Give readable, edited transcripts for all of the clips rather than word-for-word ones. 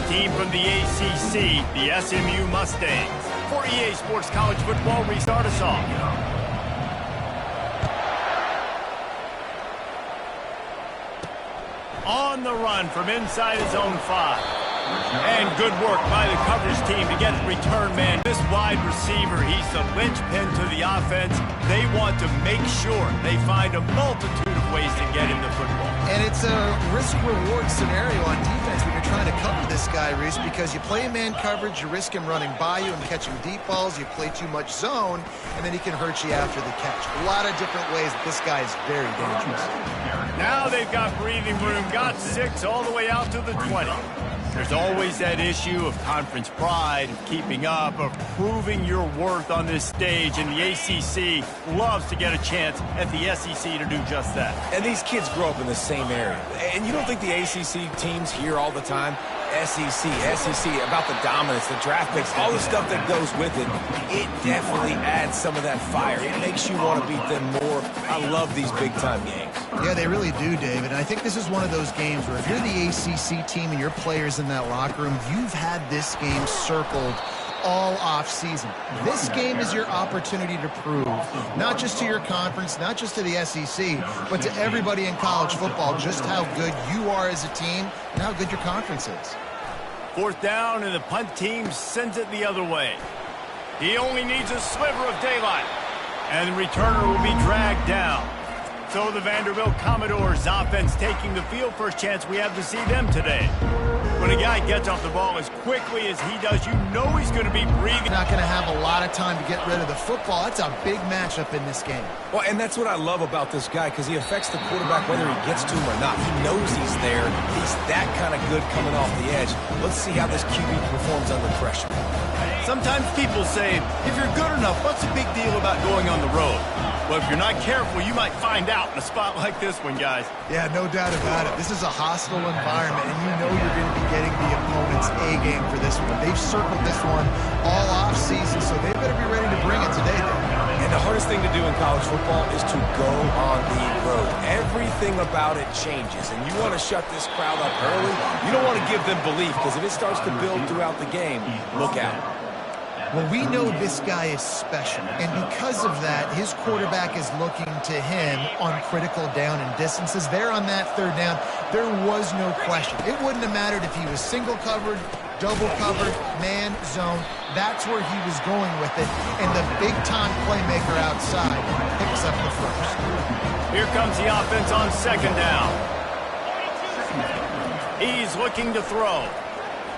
team from the ACC, the SMU Mustangs. For EA Sports College Football, restart us off. On the run from inside his own 5. And good work by the coverage team to get the return man. This wide receiver, he's the linchpin to the offense. They want to make sure they find a multitude of ways to get him the football. And it's a risk-reward scenario on defense when you're trying to cover this guy, Reese, because you play man coverage, you risk him running by you and catching deep balls. You play too much zone, and then he can hurt you after the catch. A lot of different ways that this guy is very dangerous. Now they've got breathing room, got 6 all the way out to the 20. There's always that issue of conference pride, of keeping up, of proving your worth on this stage, and the ACC loves to get a chance at the SEC to do just that. And these kids grow up in the same area. And you don't think the ACC teams hear all the time, SEC, about the dominance, the draft picks, all the stuff that goes with it. It definitely adds some of that fire. It makes you want to beat them more. I love these big-time games. Yeah, they really do, David. And I think this is one of those games where if you're the ACC team and your players in that locker room, you've had this game circled all off season. This game is your opportunity to prove, not just to your conference, not just to the SEC, but to everybody in college football, just how good you are as a team and how good your conference is. 4th down, and the punt team sends it the other way. He only needs a sliver of daylight, and the returner will be dragged down. So the Vanderbilt Commodores offense taking the field. First chance we have to see them today. When a guy gets off the ball as quickly as he does, you know he's going to be breathing. Not going to have a lot of time to get rid of the football. That's a big matchup in this game. Well, and that's what I love about this guy, because he affects the quarterback whether he gets to him or not. He knows he's there. He's that kind of good coming off the edge. Let's see how this QB performs under pressure. Sometimes people say, if you're good enough, what's the big deal about going on the road? Well, if you're not careful, you might find out in a spot like this one, guys. Yeah, no doubt about it. This is a hostile environment, and you know you're going to be getting the opponent's A game for this one. They've circled this one all off season, so they better be ready to bring it today. And the hardest thing to do in college football is to go on the road. Everything about it changes, and you want to shut this crowd up early. You don't want to give them belief, because if it starts to build throughout the game, look out. Well, we know this guy is special, and because of that, his quarterback is looking to him on critical down and distances. There on that 3rd down, there was no question. It wouldn't have mattered if he was single covered, double covered, man, zone. That's where he was going with it, and the big-time playmaker outside picks up the first. Here comes the offense on 2nd down. He's looking to throw.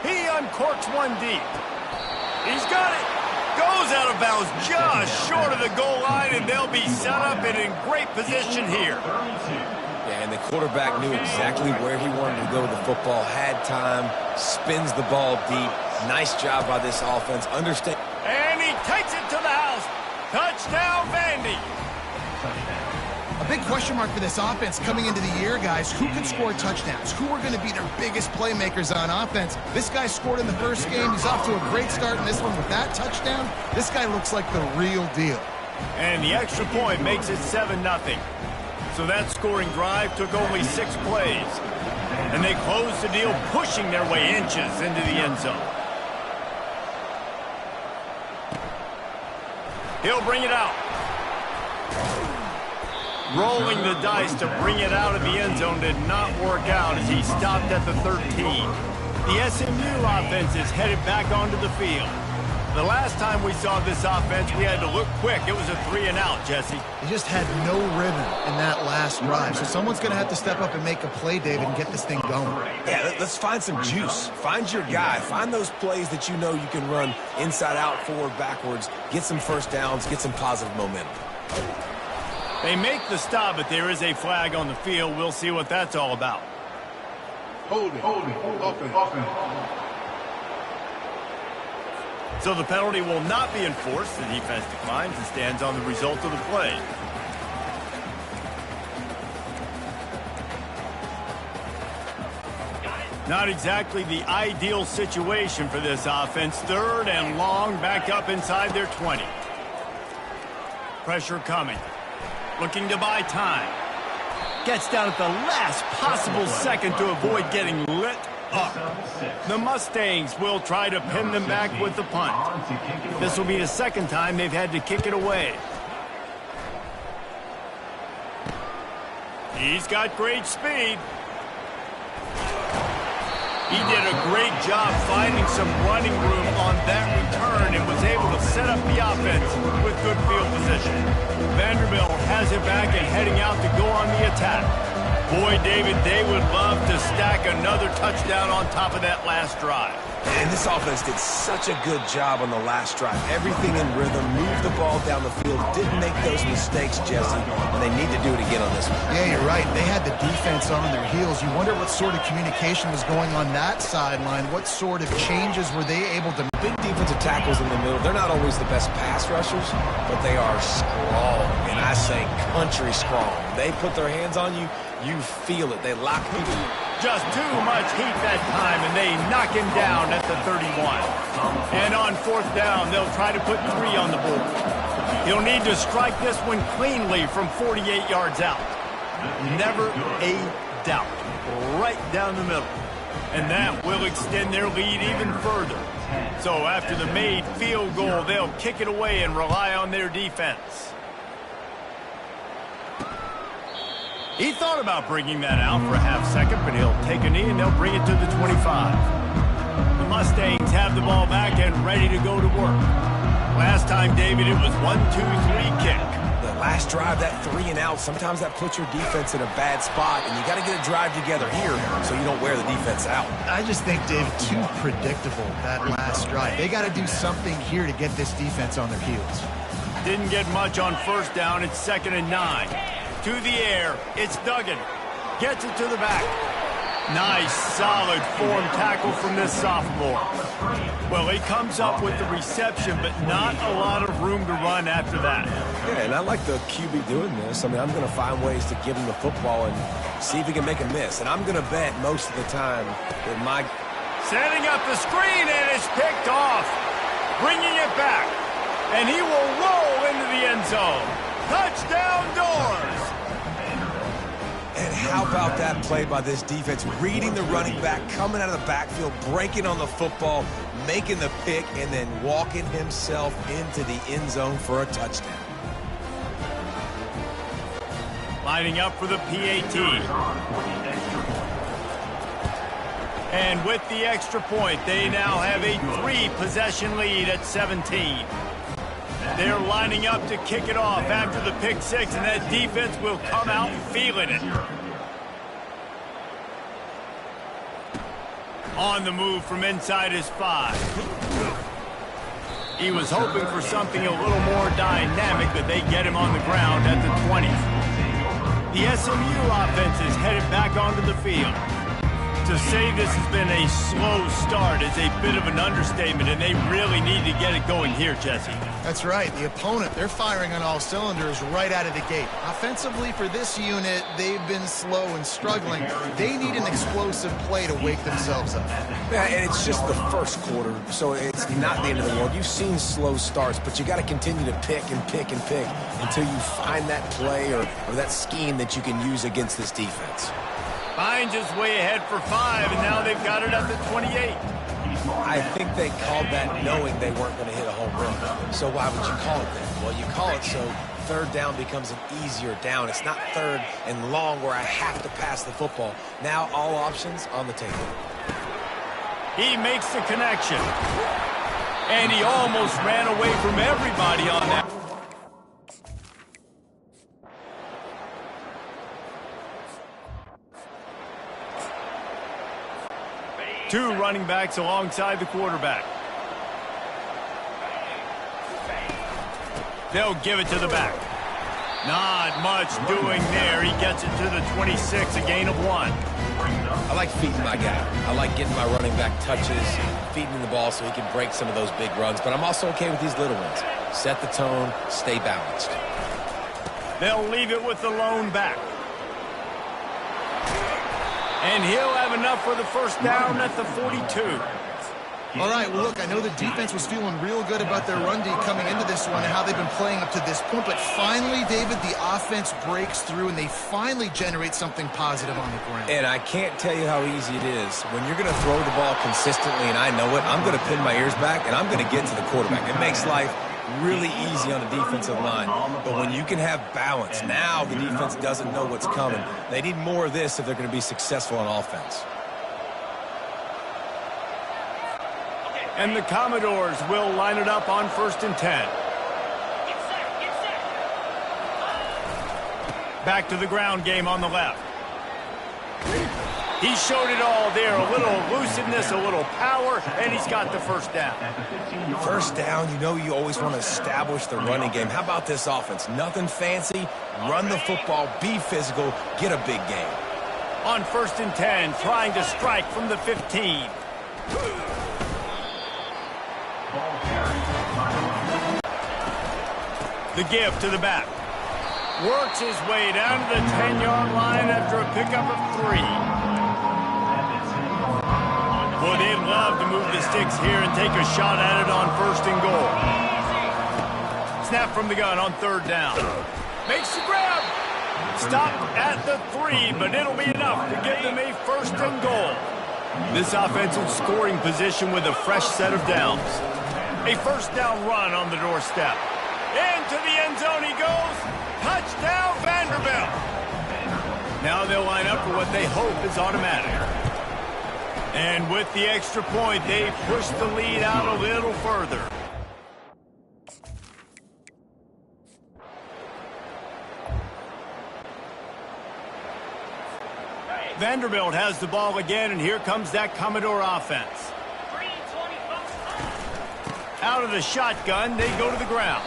He uncorks one deep. He's got it. Goes out of bounds just short of the goal line, and they'll be set up and in great position here. Yeah, and the quarterback knew exactly where he wanted to go with the football, had time, spins the ball deep. Nice job by this offense. Understand. And he takes it to the house. Touchdown, Vandy. A big question mark for this offense coming into the year, guys. Who could score touchdowns? Who are going to be their biggest playmakers on offense? This guy scored in the first game. He's off to a great start in this one with that touchdown. This guy looks like the real deal. And the extra point makes it 7-0. So that scoring drive took only 6 plays. And they closed the deal, pushing their way inches into the end zone. He'll bring it out. Rolling the dice to bring it out of the end zone did not work out as he stopped at the 13. The SMU offense is headed back onto the field. The last time we saw this offense, we had to look quick. It was a 3-and-out, Jesse. He just had no rhythm in that last drive. So someone's going to have to step up and make a play, David, and get this thing going. Yeah, let's find some juice. Find your guy. Find those plays that you know you can run inside out, forward, backwards. Get some first downs. Get some positive momentum. They make the stop, but there is a flag on the field. We'll see what that's all about. Hold it. Offense. So the penalty will not be enforced. The defense declines and stands on the result of the play. Not exactly the ideal situation for this offense. 3rd and long, back up inside their 20. Pressure coming. Looking to buy time. Gets down at the last possible second to avoid getting lit. The Mustangs will try to pin them back with the punt. This will be the second time they've had to kick it away. He's got great speed. He did a great job finding some running room on that return and was able to set up the offense with good field position. Vanderbilt has it back and heading out to go on the attack. Boy, David, they would love to stack another touchdown on top of that last drive. And this offense did such a good job on the last drive. Everything in rhythm, moved the ball down the field, didn't make those mistakes, Jesse, and they need to do it again on this one. Yeah, you're right. They had the defense on their heels. You wonder what sort of communication was going on that sideline. What sort of changes were they able to make? Big defensive tackles in the middle. They're not always the best pass rushers, but they are strong, and I say country strong. They put their hands on you, you feel it. They lock people. Just too much heat that time, and they knock him down at the 31. And on fourth down, they'll try to put 3 on the board. He'll need to strike this one cleanly from 48 yards out. Never a doubt. Right down the middle. And that will extend their lead even further. So after the made field goal, they'll kick it away and rely on their defense. He thought about bringing that out for a half second, but he'll take a knee and they'll bring it to the 25. The Mustangs have the ball back and ready to go to work. Last time, David, it was 1-2-3 kick. The last drive, that 3 and out, sometimes that puts your defense in a bad spot, and you got to get a drive together here so you don't wear the defense out. I just think, Dave, too predictable, that last drive. They got to do something here to get this defense on their heels. Didn't get much on first down. It's 2nd and 9. To the air, it's Duggan. Gets it to the back. Nice, solid form tackle from this sophomore. Well, he comes up with the reception, but not a lot of room to run after that. Yeah, and I like the QB doing this. I mean, I'm going to find ways to give him the football and see if he can make a miss. And I'm going to bet most of the time that my... Setting up the screen, and it's picked off. Bringing it back. And he will roll into the end zone. Touchdown, Doors! And how about that play by this defense? Reading the running back, coming out of the backfield, breaking on the football, making the pick, and then walking himself into the end zone for a touchdown. Lining up for the PAT. And with the extra point, they now have a 3-possession lead at 17. They're lining up to kick it off after the pick 6, and that defense will come out feeling it. On the move from inside his 5. He was hoping for something a little more dynamic, but they get him on the ground at the 20. The SMU offense is headed back onto the field. To say this has been a slow start is a bit of an understatement, and they really need to get it going here, Jesse. That's right. The opponent, they're firing on all cylinders right out of the gate. Offensively, for this unit, they've been slow and struggling. They need an explosive play to wake themselves up. Yeah, and it's just the first quarter, so it's not the end of the world. You've seen slow starts, but you got to continue to pick and pick and pick until you find that play or that scheme that you can use against this defense. Finds his way ahead for 5, and now they've got it at the 28. I think they called that knowing they weren't going to hit a home run. So why would you call it that? Well, you call it so third down becomes an easier down. It's not third and long where I have to pass the football. Now all options on the table. He makes the connection. And he almost ran away from everybody on that. Two running backs alongside the quarterback. They'll give it to the back. Not much doing there. He gets it to the 26, a gain of 1. I like feeding my guy. I like getting my running back touches, feeding him the ball so he can break some of those big runs. But I'm also okay with these little ones. Set the tone, stay balanced. They'll leave it with the lone back. And he'll have enough for the first down at the 42. All right, well, look, I know the defense was feeling real good about their run D coming into this one and how they've been playing up to this point, but finally, David, the offense breaks through and they finally generate something positive on the ground. And I can't tell you how easy it is. When you're going to throw the ball consistently, and I know it, I'm going to pin my ears back and I'm going to get to the quarterback. It makes life really easy on the defensive line. But when you can have balance, now the defense doesn't know what's coming. They need more of this if they're going to be successful on offense. And the Commodores will line it up on 1st and 10. Back to the ground game on the left. He showed it all there. A little elusiveness, a little power, and he's got the first down. First down, you know you always want to establish the running game. How about this offense? Nothing fancy. Run the football, be physical, get a big gain. On 1st and 10, trying to strike from the 15. The give to the back. Works his way down to the 10-yard line after a pickup of 3. Well, they'd love to move the sticks here and take a shot at it on 1st and goal. Snap from the gun on 3rd down. Makes the grab. Stopped at the 3, but it'll be enough to give them a 1st and goal. This offense in scoring position with a fresh set of downs. A 1st down run on the doorstep. Into the end zone he goes. Touchdown, Vanderbilt. Now they'll line up for what they hope is automatic. And with the extra point, they push the lead out a little further. Vanderbilt has the ball again, and here comes that Commodore offense. Out of the shotgun, they go to the ground.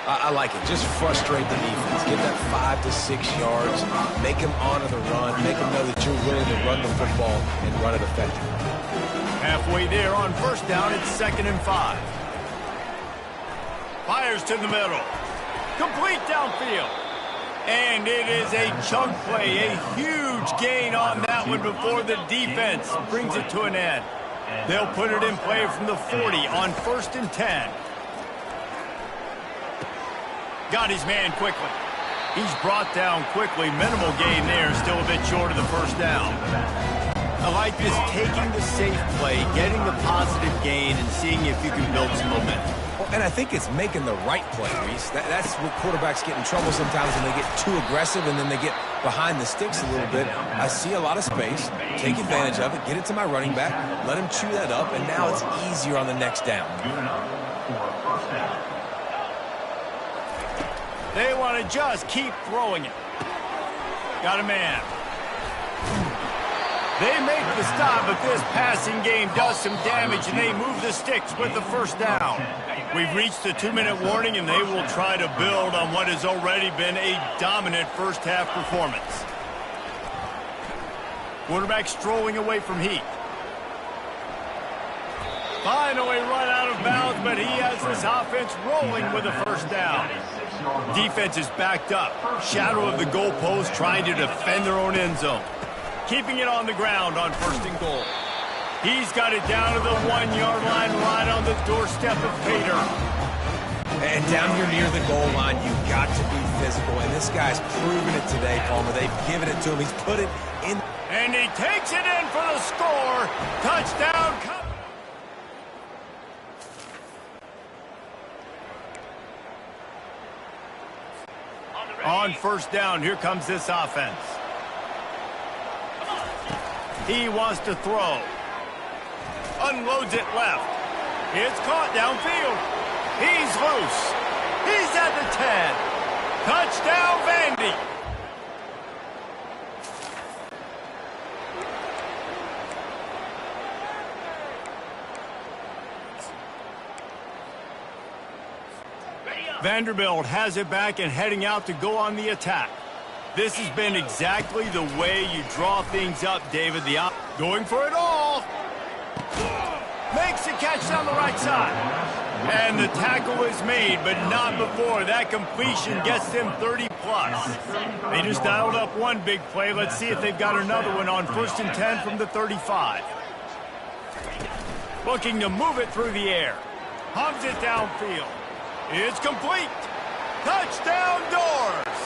I like it. Just frustrate the defense. Give that 5 to 6 yards. Make them honor the run. Make them know that you're willing to run the football and run it effectively. Halfway there on 1st down, it's 2nd and 5. Fires to the middle. Complete downfield. And it is a chunk play, a huge gain on that one before the defense brings it to an end. They'll put it in play from the 40 on 1st and 10. Got his man quickly. He's brought down quickly. Minimal gain there, still a bit short of the 1st down. I like this, taking the safe play, getting the positive gain, and seeing if you can build some momentum. Well, and I think it's making the right play, Reese. That's what quarterbacks get in trouble sometimes when they get too aggressive and then they get behind the sticks a little bit. I see a lot of space. Take advantage of it. Get it to my running back. Let him chew that up, and now it's easier on the next down. They want to just keep throwing it. Got a man. They make the stop, but this passing game does some damage, and they move the sticks with the 1st down. We've reached the 2-minute warning, and they will try to build on what has already been a dominant first-half performance. Quarterback strolling away from Heat. Finally run out of bounds, but he has this offense rolling with a 1st down. Defense is backed up. Shadow of the goalpost, trying to defend their own end zone. Keeping it on the ground on 1st and goal. He's got it down to the 1-yard line, right on the doorstep of Pater. And down here near the goal line, you've got to be physical. And this guy's proven it today, Palmer. They've given it to him. He's put it in. And he takes it in for the score. Touchdown. On 1st down, here comes this offense. He wants to throw. Unloads it left. It's caught downfield. He's loose. He's at the 10. Touchdown, Vandy. Vanderbilt has it back and heading out to go on the attack. This has been exactly the way you draw things up, David. Going for it all. Makes the catch down the right side. And the tackle is made, but not before. That completion gets them 30-plus. They just dialed up one big play. Let's see if they've got another one on 1st and 10 from the 35. Looking to move it through the air. Hums it downfield. It's complete. Touchdown Doors.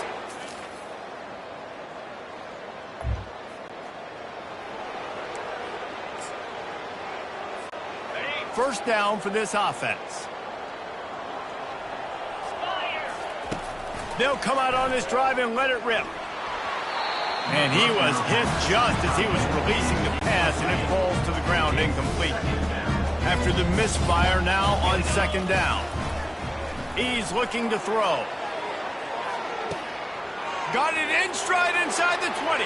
First down for this offense. They'll come out on this drive and let it rip. And he was hit just as he was releasing the pass, and it falls to the ground incomplete. After the misfire, now on second down. He's looking to throw. Got it in stride inside the 20.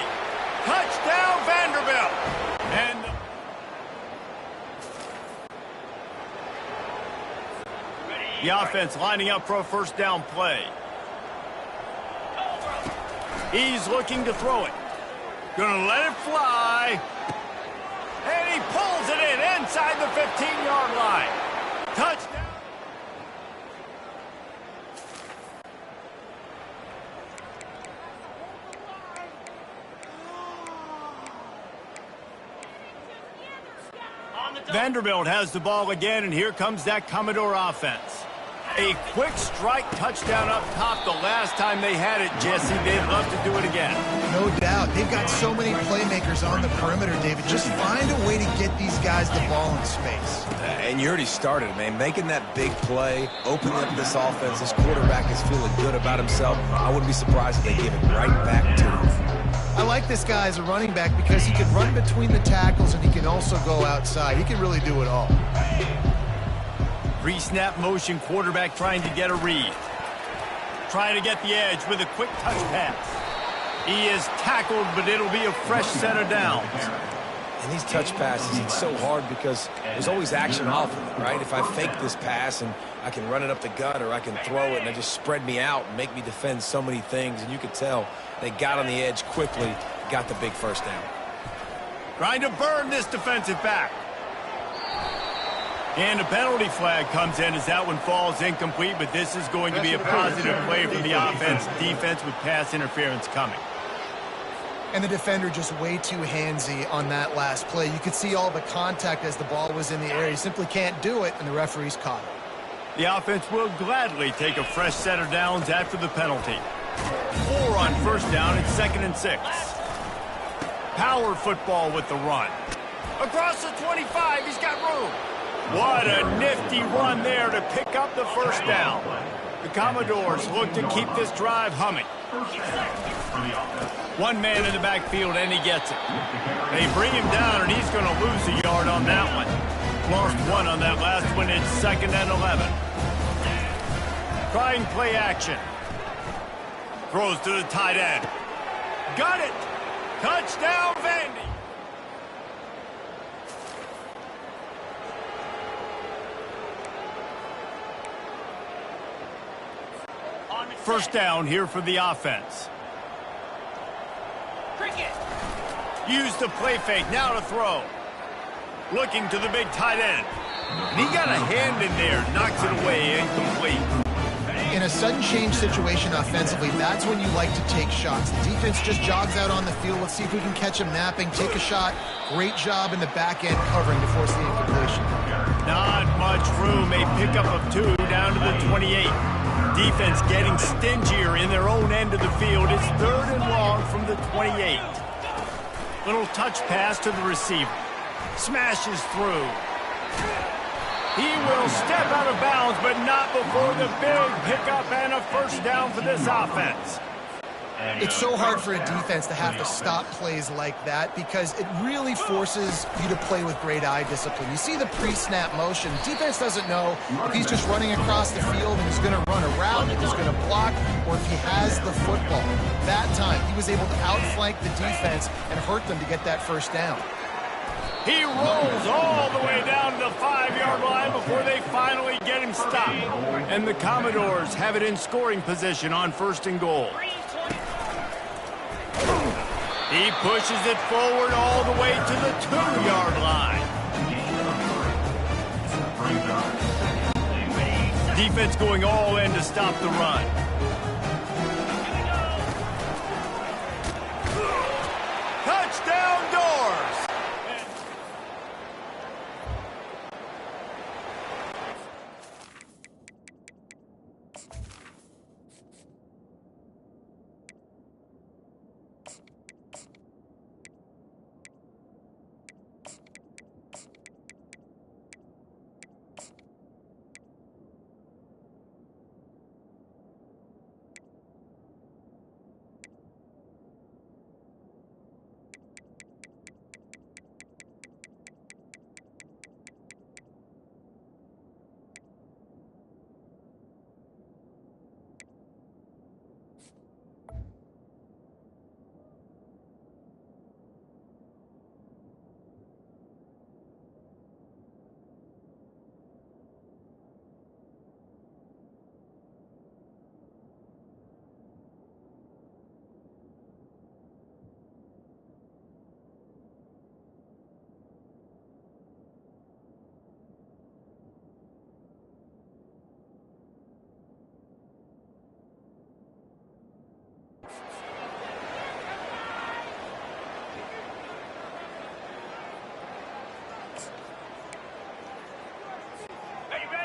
Touchdown Vanderbilt. And the offense lining up for a first down play. He's looking to throw it. Gonna let it fly. And he pulls it in inside the 15-yard line. Touchdown. Vanderbilt has the ball again, and here comes that Commodore offense. A quick strike touchdown up top the last time they had it, Jesse. They'd love to do it again. No doubt. They've got so many playmakers on the perimeter, David. Just find a way to get these guys the ball in space. And you already started, man. Making that big play, opening up this offense. This quarterback is feeling good about himself. I wouldn't be surprised if they give it right back to him. I like this guy as a running back because he can run between the tackles and he can also go outside. He can really do it all. Pre-snap motion quarterback trying to get a read. Trying to get the edge with a quick touch pass. He is tackled, but it'll be a fresh set of downs. And these touch passes, it's so hard because there's always action off of it, right? If I fake this pass and I can run it up the gut or I can throw it and it just spread me out and make me defend so many things, and you could tell they got on the edge quickly, got the big first down. Trying to burn this defensive back. And a penalty flag comes in as that one falls incomplete, but this is going to be a positive play for the offense. Defense with pass interference coming. And the defender just way too handsy on that last play. You could see all the contact as the ball was in the air. He simply can't do it, and the referee's caught it. The offense will gladly take a fresh set of downs after the penalty. 4 on first down and 2nd and 6. Power football with the run. Across the 25, he's got room. What a nifty run there to pick up the first down. The Commodores look to keep this drive humming. One man in the backfield, and he gets it. They bring him down, and he's going to lose a yard on that one. Lost 1 on that last one. It's 2nd and 11. Trying play action. Throws to the tight end. Got it. Touchdown, Vandy. First down here for the offense. Use the play fake, now to throw. Looking to the big tight end. And he got a hand in there, knocks it away, incomplete. In a sudden change situation offensively, that's when you like to take shots. The defense just jogs out on the field. Let's see if we can catch him napping, take a shot. Great job in the back end covering to force the incompletion. Not much room, a pickup of 2 down to the 28. Defense getting stingier in their own end of the field. It's 3rd and long from the 28. Little touch pass to the receiver. Smashes through. He will step out of bounds, but not before the big pickup and a first down for this offense. It's so hard for a defense to have to stop plays like that because it really forces you to play with great eye discipline. You see the pre-snap motion. Defense doesn't know if he's just running across the field and he's going to run a route, if he's going to block, or if he has the football. That time, he was able to outflank the defense and hurt them to get that first down. He rolls all the way down to the 5-yard line before they finally get him stopped. And the Commodores have it in scoring position on 1st and goal. He pushes it forward all the way to the 2-yard line. Defense going all in to stop the run. Touchdown Doors!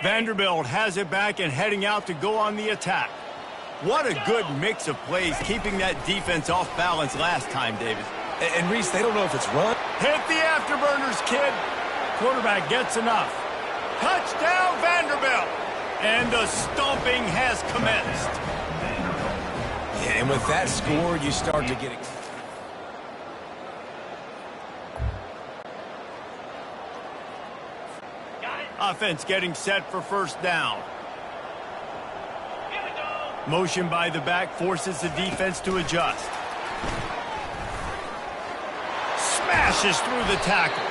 Vanderbilt has it back and heading out to go on the attack. What a good mix of plays, keeping that defense off balance last time, David. And Reese, they don't know if it's run. Hit the afterburners, kid. Quarterback gets enough. Touchdown, Vanderbilt. And the stomping has commenced. Yeah, and with that score, you start to get it. Offense getting set for first down. Motion by the back forces the defense to adjust. Smashes through the tackle.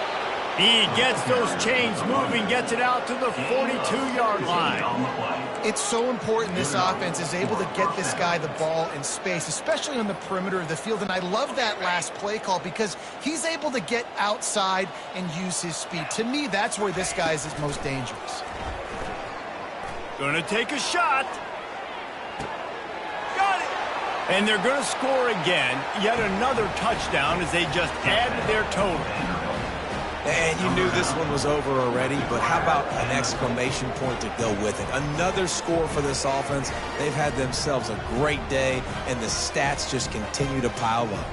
He gets those chains moving, gets it out to the 42-yard line. It's so important this offense is able to get this guy the ball in space, especially on the perimeter of the field. And I love that last play call because he's able to get outside and use his speed. To me, that's where this guy is his most dangerous. Gonna take a shot. Got it. And they're gonna score again. Yet another touchdown as they just added their total. And you knew this one was over already, but how about an exclamation point to go with it? Another score for this offense. They've had themselves a great day, and the stats just continue to pile up.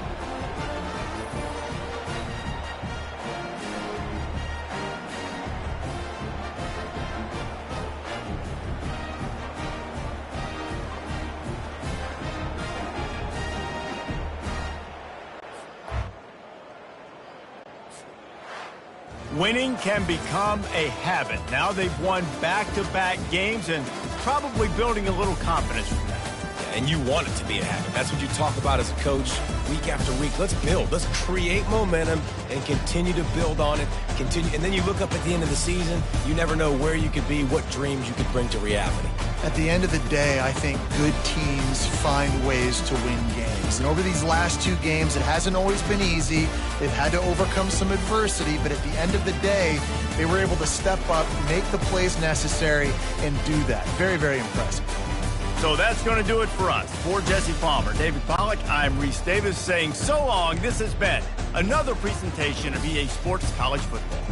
Winning can become a habit. Now they've won back-to-back games and probably building a little confidence from that. And you want it to be a habit. That's what you talk about as a coach week after week. Let's build. Let's create momentum and continue to build on it. And then you look up at the end of the season, you never know where you could be, what dreams you could bring to reality. At the end of the day, I think good teams find ways to win games. And over these last two games, it hasn't always been easy. They've had to overcome some adversity, but at the end of the day, they were able to step up, make the plays necessary, and do that. Very, very impressive. So that's going to do it for us. For Jesse Palmer, David Pollack, I'm Reese Davis saying so long. This has been another presentation of EA Sports College Football.